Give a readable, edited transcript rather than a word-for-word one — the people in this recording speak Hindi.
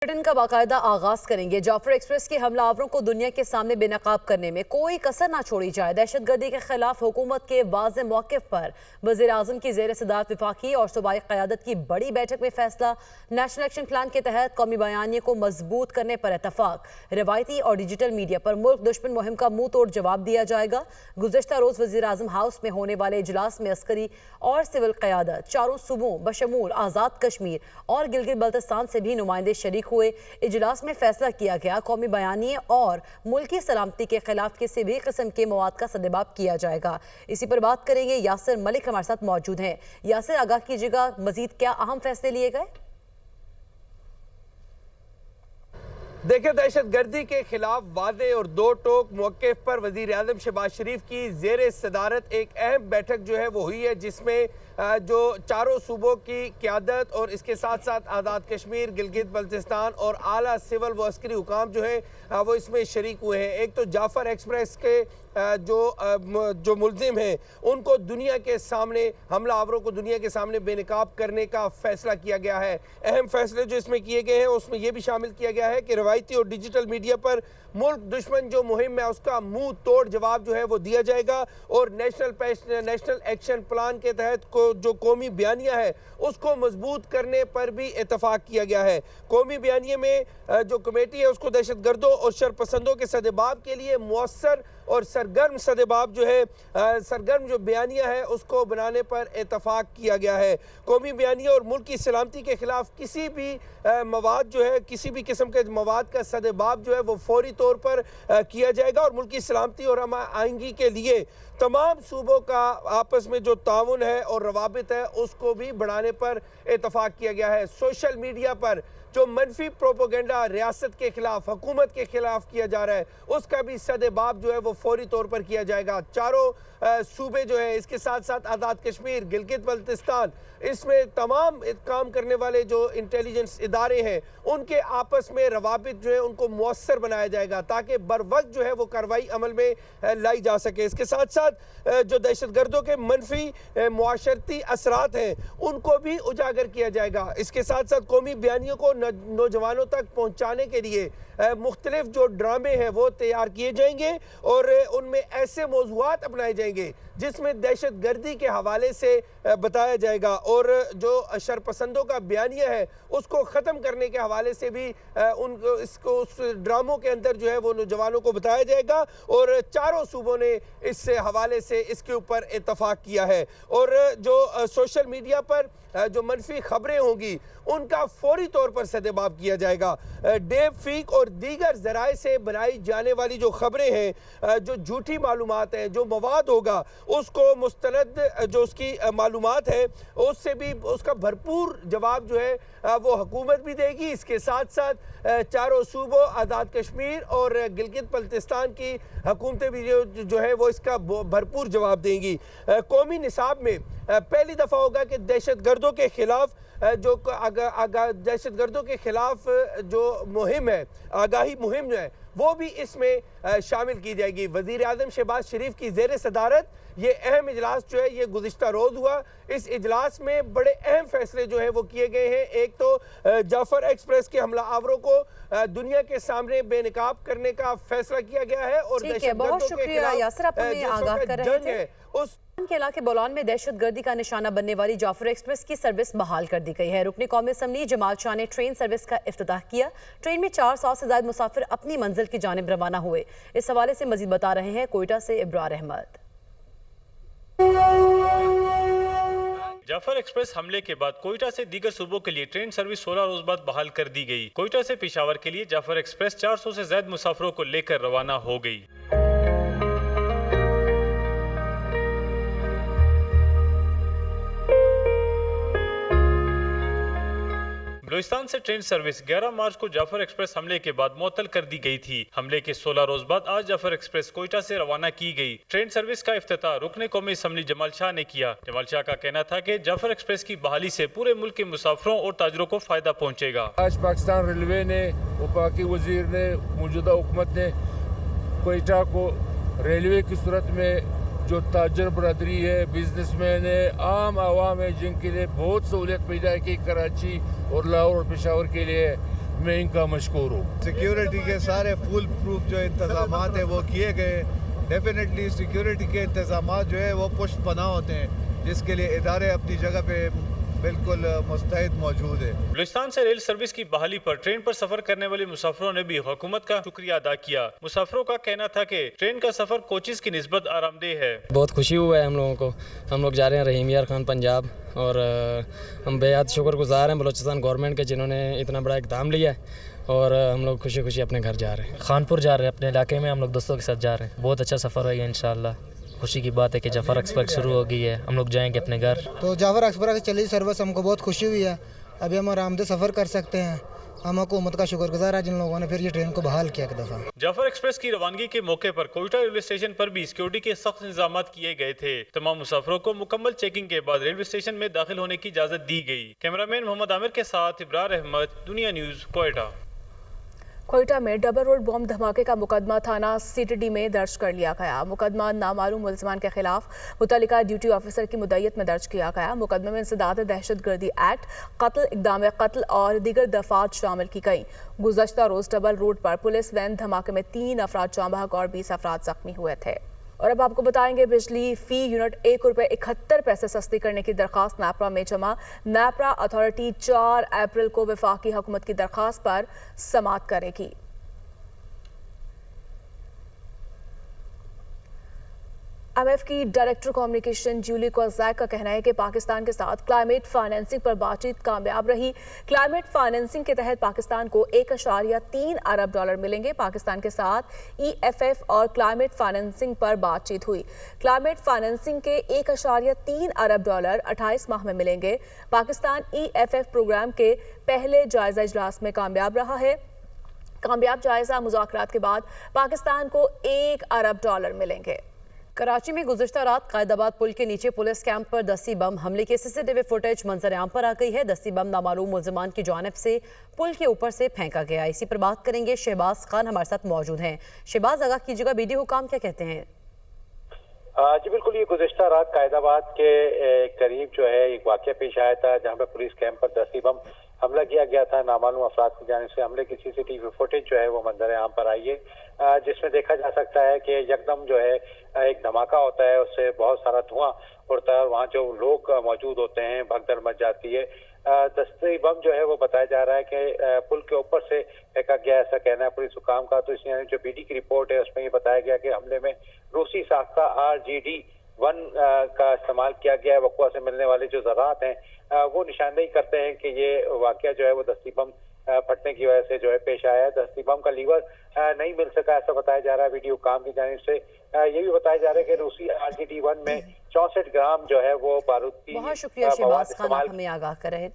बुलेटिन का बाकायदा आगाज करेंगे। जाफर एक्सप्रेस के हमलावरों को दुनिया के सामने बेनकाब करने में कोई कसर ना छोड़ी जाए। दहशतगर्दी के खिलाफ हुकूमत के वाज़ेह मौक़िफ़ पर वज़ीर आज़म की ज़ेर सदारत वफाकी और सूबाई क़यादत की बड़ी बैठक में फैसला। नेशनल एक्शन प्लान के तहत कौमी बयानिए को मजबूत करने पर इतफाक। रवायती और डिजिटल मीडिया पर मुल्क दुश्मन मुहिम का मुंह तोड़ जवाब दिया जाएगा। गुज़श्ता रोज़ वज़ीर आज़म हाउस में होने वाले इजलास में अस्करी और सिविल क़यादत, चारों सूबों बशमूल आज़ाद कश्मीर और गिलगित बल्तिस्तान से भी नुमाइंदे शरीक हुए। इजलास में फैसला किया गया कौमी बयानिए और मुल्की सलामती के खिलाफ किसी भी किस्म के मवाद का सदेबाब किया जाएगा। इसी पर बात करेंगे। यासिर मलिक हमारे साथ मौजूद हैं। यासिर, आगाह कीजिएगा, मजीद क्या अहम फैसले लिए गए? देखिए, दहशतगर्दी के खिलाफ वादे और दो टोक मौक़िफ़ पर वज़ीर आज़म शहबाज शरीफ की ज़ेर सदारत एक अहम बैठक जो है वो हुई है, जिसमें जो चारों सूबों की क़यादत और इसके साथ साथ आज़ाद कश्मीर, गिलगित बल्तिस्तान और आला सिविल व अस्करी हुकाम जो है वो इसमें शरीक हुए हैं। एक तो जाफर एक्सप्रेस के जो मुलजिम हैं उनको दुनिया के सामने, हमलावरों को दुनिया के सामने बेनकाब करने का फैसला किया गया है। अहम फैसले जो इसमें किए गए हैं उसमें यह भी शामिल किया गया है कि रवायती और डिजिटल मीडिया पर मुल्क दुश्मन जो मुहिम है उसका मुंह तोड़ जवाब जो है वो दिया जाएगा और नेशनल एक्शन प्लान के तहत जो कौमी बयानिया है उसको मजबूत करने पर भी इतफाक किया गया है। कौमी बयानिए में जो कमेटी है उसको दहशतगर्दों और शरपसंदों के सदेबाब के लिए मुअस्सर और सरगर्म सदेबाब जो है, सरगर्म जो बयानिया है उसको बनाने पर इतफाक किया गया है। कौमी बयानिया और मुल्क की सलामती के खिलाफ किसी भी मवाद जो है, किसी भी किस्म के मवाद का सदेबाब जो है वो फौरी तौर पर किया जाएगा और मुल्क की सलामती और हम आइंदगी के लिए तमाम सूबों का आपस में जो ताउन है और रवाबित है उसको भी बढ़ाने पर इतफाक किया गया है। सोशल मीडिया पर जो मनफी प्रोपोगेंडा रियासत के खिलाफ, हुकूमत के खिलाफ किया जा रहा है उसका भी सदेबाब जो है वो फौरी तौर पर किया जाएगा। चारों सूबे जो है, इसके साथ साथ आज़ाद कश्मीर, गिलगित बल्तिस्तान, इसमें तमाम काम करने वाले जो इंटेलिजेंस इदारे हैं उनके आपस में रवाबित जो है उनको मुअस्सर बनाया जाएगा ताकि बर वक्त जो है वो कार्रवाई अमल में लाई जा सके। इसके साथ साथ जो दहशतगर्दों के मनफी मुआशरती असरात हैं उनको भी उजागर किया जाएगा। इसके साथ साथ कौमी बयानियों को नौजवानों तक पहुँचाने के लिए मुख्तलिफ जो ड्रामे हैं वो तैयार किए जाएंगे और उनमें ऐसे मौज़ूआत अपनाए जाएंगे जिसमें दहशतगर्दी के हवाले से बताया जाएगा और जो शरपसंदों का बयानिया है उसको ख़त्म करने के हवाले से भी इसको उस ड्रामों के अंदर जो है वो नौजवानों को बताया जाएगा और चारों सूबों ने इस हवाले से इसके ऊपर इतफाक किया है। और जो सोशल मीडिया पर जो मनफी खबरें होंगी उनका फौरी तौर पर सदेबाब किया जाएगा। डेप फीक और दीगर ज़राए से बनाई जाने वाली जो खबरें हैं, जो झूठी मालूमात हैं, जो मवाद होगा उसको मुस्तनद जो उसकी मालूमात है उससे भी उसका भरपूर जवाब जो है वो हुकूमत भी देगी। इसके साथ साथ चारों सूबों, आज़ाद कश्मीर और गिलगित बल्तिस्तान की हुकूमतें भी जो है वो इसका भरपूर जवाब देंगी। कौमी निसाब में पहली दफ़ा होगा कि दहशतगर्दों के खिलाफ जो दहशतगर्दों के खिलाफ जो मुहिम है, आगाही मुहिम जो है वो भी इसमें शामिल की जाएगी। वज़ीर आज़म शहबाज शरीफ की ज़ेर सदारत ये अहम इजलास जो है ये गुज़िश्ता रोज़ हुआ। इस इजलास में बड़े अहम फैसले जो है वो किए गए हैं। एक तो जाफर एक्सप्रेस के हमलावरों को दुनिया के सामने बेनकाब करने का फैसला किया गया है और बहुत शुक्रिया यासिर, आप हमें आगाह कर रहे थे। उस के इलाके बोलान में दहशतगर्दी का निशाना बनने वाली जाफर एक्सप्रेस की सर्विस बहाल कर दी गई है। रुकने कौमी असम्बली जमाल शाह ने ट्रेन सर्विस का इफ्तिताह किया। ट्रेन में 400 से ज्यादा मुसाफिर अपनी मंजिल की जानिब रवाना हुए। इस हवाले से मजीद बता रहे हैं कोयटा से इब्रार अहमद। जाफर एक्सप्रेस हमले के बाद कोयटा से दीगर सूबों के लिए ट्रेन सर्विस 16 रोज बाद बहाल कर दी गई। कोयटा से पेशावर के लिए जाफर एक्सप्रेस 400 से ज्यादा मुसाफिरों को लेकर रवाना हो गई। बलूचिस्तान से ट्रेन सर्विस 11 मार्च को जाफर एक्सप्रेस हमले के बाद मुअत्तल कर दी गई थी। हमले के 16 रोज बाद आज जाफर एक्सप्रेस कोयटा से रवाना की गई। ट्रेन सर्विस का इफ्तिताह रुकने कौमी असम्बली जमाल शाह ने किया। जमाल शाह का कहना था कि जाफर एक्सप्रेस की बहाली से पूरे मुल्क के मुसाफिरों और ताजरों को फायदा पहुँचेगा। आज पाकिस्तान रेलवे ने, वफाकी वजीर ने, मौजूदा हुकूमत ने कोयटा को रेलवे की सूरत में जो ताजर बरदरी है, बिजनेसमैन है, आम आवाम है जिनके लिए बहुत सहूलियत पैदा की कराची और लाहौर और पेशावर के लिए मैं इनका मशकूर हूँ। सिक्योरिटी के सारे फुल प्रूफ जो इंतजाम है वो किए गए। डेफिनेटली सिक्योरिटी के इंतजाम जो है वो पुष्ट पना होते हैं, जिसके लिए इदारे अपनी जगह पे बिल्कुल मुस्तैद मौजूद है। बलूचिस्तान से रेल सर्विस की बहाली पर ट्रेन पर सफर करने वाले मुसाफिरों ने भी हुकूमत का शुक्रिया अदा किया। मुसाफिरों का कहना था कि ट्रेन का सफर कोचेस की निस्बत आरामदेह है। बहुत खुशी हुआ है हम लोगों को। हम लोग जा रहे हैं रहीम यार खान पंजाब, और हम बेहद शुक्रगुजार हैं बलूचिस्तान गवर्नमेंट के, जिन्होंने इतना बड़ा इक़दाम लिया है, और हम लोग खुशी खुशी अपने घर जा रहे हैं। खानपुर जा रहे हैं, अपने इलाके में हम लोग दोस्तों के साथ जा रहे हैं। बहुत अच्छा सफ़र होगा इंशाल्लाह। खुशी की बात है कि जाफर एक्सप्रेस शुरू हो गई है, हम लोग जाएंगे अपने घर। तो जाफर एक्सप्रेस की चली सर्विस हमको बहुत खुशी हुई है। अभी हम आरामदेह सफ़र कर सकते हैं। हम हुकूमत का शुक्रगुजार है जिन लोगों ने फिर ये ट्रेन को बहाल किया एक दफ़ा। जाफर एक्सप्रेस की रवानगी के मौके पर कोयटा रेलवे स्टेशन पर भी सिक्योरिटी के सख्त इंतजाम किए गए थे। तमाम मुसाफिरों को मुकम्मल चेकिंग के बाद रेलवे स्टेशन में दाखिल होने की इजाज़त दी गई। कैमरामैन मोहम्मद आमिर के साथ इब्रार अहमद, दुनिया न्यूज़, कोयटा। कोयटा में डबल रोड बॉम्ब धमाके का मुकदमा थाना सीटीडी में दर्ज कर लिया गया। मुकदमा नामालूम मुलजमान के खिलाफ मुतल्लिका ड्यूटी ऑफिसर की मुद्दत में दर्ज किया गया। मुकदमे में इंसदाद दहशतगर्दी एक्ट, कत्ल, इक़दाम कत्ल और दीगर दफात शामिल की गई। गुज़श्ता रोज़ डबल रोड पर पुलिस वैन धमाके में 3 अफराद जाँ बहक और 20 अफराद जख्मी हुए थे। और अब आपको बताएंगे बिजली फी यूनिट ₹1.71 सस्ती करने की दरखास्त नापरा में जमा। नापरा अथॉरिटी 4 अप्रैल को वफाकी हुकूमत की दरखास्त पर समाअत करेगी। IMF की डायरेक्टर कम्युनिकेशन जूली कोज़ैक का कहना है कि पाकिस्तान के साथ क्लाइमेट फाइनेंसिंग पर बातचीत कामयाब रही। क्लाइमेट फाइनेंसिंग के तहत पाकिस्तान को $1.3 अरब मिलेंगे। पाकिस्तान के साथ EFF और क्लाइमेट फाइनेंसिंग पर बातचीत हुई। क्लाइमेट फाइनेंसिंग के $1.3 अरब 28 माह में मिलेंगे। पाकिस्तान EFF प्रोग्राम के पहले जायजा इजलास में कामयाब रहा है। कामयाब जायजा मुज़ाकरात के बाद पाकिस्तान को $1 अरब मिलेंगे। कराची में गुज़श्ता रात कायदाबाद पुल के नीचे पुलिस कैंप पर दस्ती बम हमले की CCTV फुटेज मंजर आम पर आ गई है। दस्ती बम नामालूम मुलजमान की जानिब से पुल के ऊपर से फेंका गया। इसी पर बात करेंगे, शहबाज खान हमारे साथ मौजूद हैं। शहबाज, आगाह कीजिएगा, बीडी हुकाम क्या कहते हैं? जी बिल्कुल, ये गुज़श्ता रात कायदाबाद के करीब जो है एक वाक़या पेश आया था, जहाँ पर पुलिस कैंप पर दस्ती बम हमला किया गया था। नामालूम अफराद की जानिब से हमले की CCTV फुटेज जो है वो मंजर आम पर आई है, जिसमें देखा जा सकता है कि यकदम जो है एक धमाका होता है, उससे बहुत सारा धुआं उड़ता है और वहाँ जो लोग मौजूद होते हैं भगदड़ मच जाती है। दस्ती बम जो है वो बताया जा रहा है कि पुल के ऊपर से फेंका गया, ऐसा कहना है पुलिस हुकाम का। तो इसमें जो BD की रिपोर्ट है उसमें ये बताया गया कि हमले में रूसी साख्ता RGD-1 का इस्तेमाल किया गया है। वक़्वा से मिलने वाले जो ज़रात हैं वो निशानदेही करते हैं कि ये वाक़या जो है वो दस्ती बम फटने की वजह से जो है पेश आया है। दस्ती बम का लीवर नहीं मिल सका, ऐसा बताया जा रहा है वीडियो काम की जानिब से। ये भी बताया जा रहा है कि रूसी RGD-1 में 64 ग्राम जो है वो बारूद की। बहुत शुक्रिया शहबाज खान, आप हमें आगाह कर रहे थे।